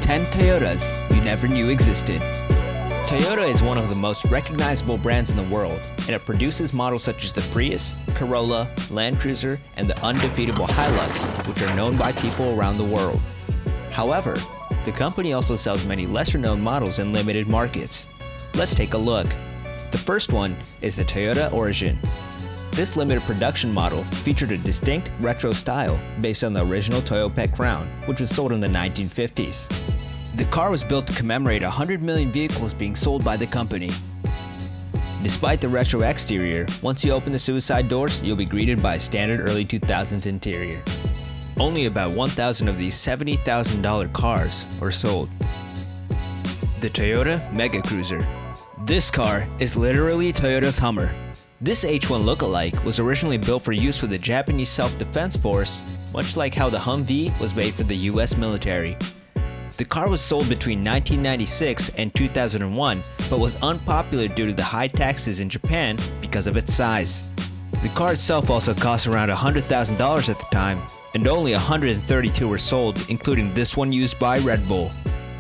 10 Toyotas you never knew existed. Toyota is one of the most recognizable brands in the world, and it produces models such as the Prius, Corolla, Land Cruiser, and the undefeatable Hilux, which are known by people around the world. However, the company also sells many lesser-known models in limited markets. Let's take a look. The first one is the Toyota Origin. This limited production model featured a distinct retro style based on the original Toyota Crown, which was sold in the 1950s. The car was built to commemorate 100 million vehicles being sold by the company. Despite the retro exterior, once you open the suicide doors, you'll be greeted by a standard early 2000s interior. Only about 1,000 of these $70,000 cars are sold. The Toyota Mega Cruiser. This car is literally Toyota's Hummer. This H1 lookalike was originally built for use with the Japanese Self-Defense Force, much like how the Humvee was made for the US military. The car was sold between 1996 and 2001, but was unpopular due to the high taxes in Japan because of its size. The car itself also cost around $100,000 at the time, and only 132 were sold, including this one used by Red Bull,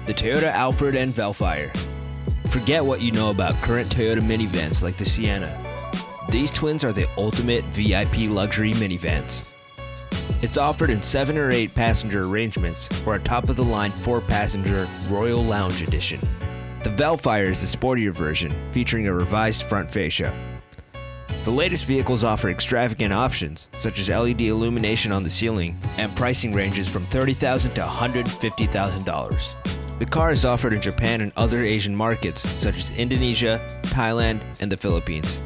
the Toyota Alphard and Vellfire. Forget what you know about current Toyota minivans like the Sienna. These twins are the ultimate VIP luxury minivans. It's offered in 7 or 8 passenger arrangements or a top-of-the-line 4-passenger Royal Lounge edition. The Valfire is the sportier version, featuring a revised front fascia. The latest vehicles offer extravagant options, such as LED illumination on the ceiling, and pricing ranges from $30,000 to $150,000. The car is offered in Japan and other Asian markets, such as Indonesia, Thailand, and the Philippines.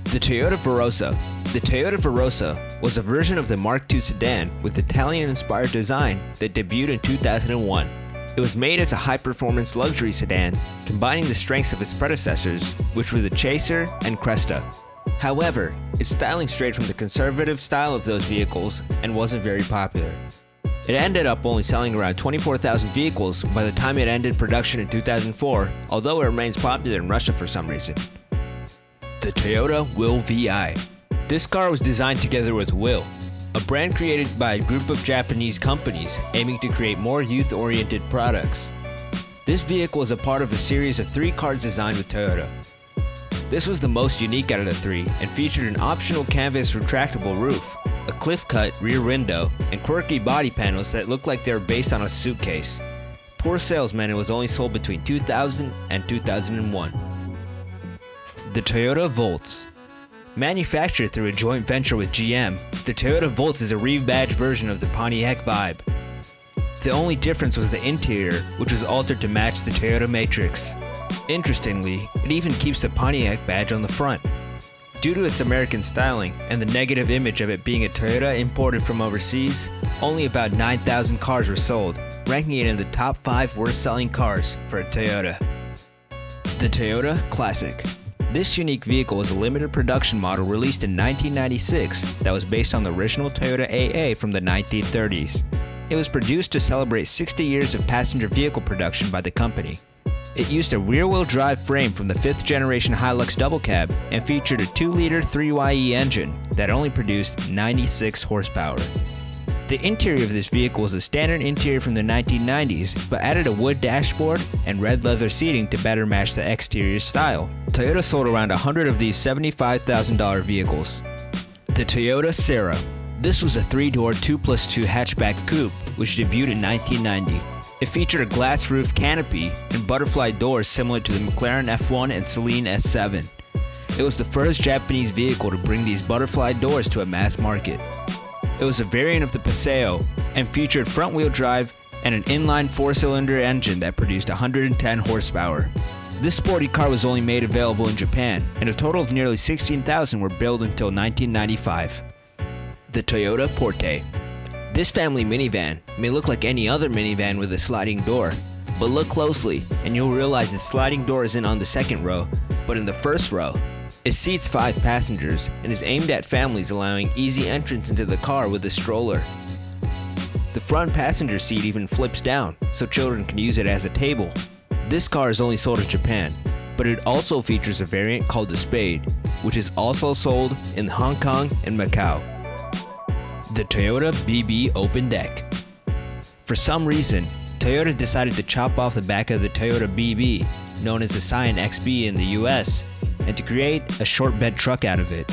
The Toyota Verossa. The Toyota Verossa was a version of the Mark II sedan with Italian-inspired design that debuted in 2001. It was made as a high-performance luxury sedan, combining the strengths of its predecessors, which were the Chaser and Cresta. However, its styling strayed from the conservative style of those vehicles and wasn't very popular. It ended up only selling around 24,000 vehicles by the time it ended production in 2004, although it remains popular in Russia for some reason. The Toyota Will VI. This car was designed together with Will, a brand created by a group of Japanese companies aiming to create more youth-oriented products. This vehicle is a part of a series of 3 cars designed with Toyota. This was the most unique out of the 3 and featured an optional canvas retractable roof, a cliff-cut rear window, and quirky body panels that looked like they were based on a suitcase. Poor salesman, it was only sold between 2000 and 2001. The Toyota Voltz. Manufactured through a joint venture with GM, the Toyota Voltz is a rebadged version of the Pontiac Vibe. The only difference was the interior, which was altered to match the Toyota Matrix. Interestingly, it even keeps the Pontiac badge on the front. Due to its American styling and the negative image of it being a Toyota imported from overseas, only about 9,000 cars were sold, ranking it in the top 5 worst-selling cars for a Toyota. The Toyota Classic. This unique vehicle was a limited production model released in 1996 that was based on the original Toyota AA from the 1930s. It was produced to celebrate 60 years of passenger vehicle production by the company. It used a rear-wheel drive frame from the 5th generation Hilux double cab and featured a 2-liter 3YE engine that only produced 96 horsepower. The interior of this vehicle was a standard interior from the 1990s, but added a wood dashboard and red leather seating to better match the exterior style. Toyota sold around 100 of these $75,000 vehicles. The Toyota Sera. This was a 3-door 2+2 hatchback coupe, which debuted in 1990. It featured a glass roof canopy and butterfly doors similar to the McLaren F1 and Celine S7. It was the first Japanese vehicle to bring these butterfly doors to a mass market. It was a variant of the Paseo and featured front-wheel drive and an inline 4-cylinder engine that produced 110 horsepower. This sporty car was only made available in Japan, and a total of nearly 16,000 were built until 1995. The Toyota Porte. This family minivan may look like any other minivan with a sliding door, but look closely and you'll realize the sliding door isn't on the second row, but in the first row. It seats 5 passengers and is aimed at families, allowing easy entrance into the car with a stroller. The front passenger seat even flips down, so children can use it as a table. This car is only sold in Japan, but it also features a variant called the Spade, which is also sold in Hong Kong and Macau. The Toyota BB Open Deck. For some reason, Toyota decided to chop off the back of the Toyota BB, known as the Scion XB in the US, and to create a short bed truck out of it.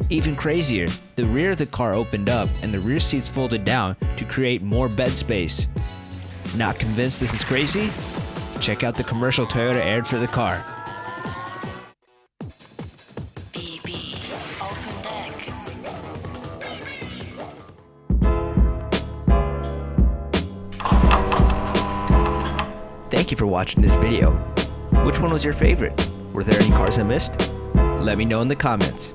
Even crazier, the rear of the car opened up and the rear seats folded down to create more bed space. Not convinced this is crazy? Check out the commercial Toyota aired for the car. BB, open deck. Thank you for watching this video. Which one was your favorite? Were there any cars I missed? Let me know in the comments.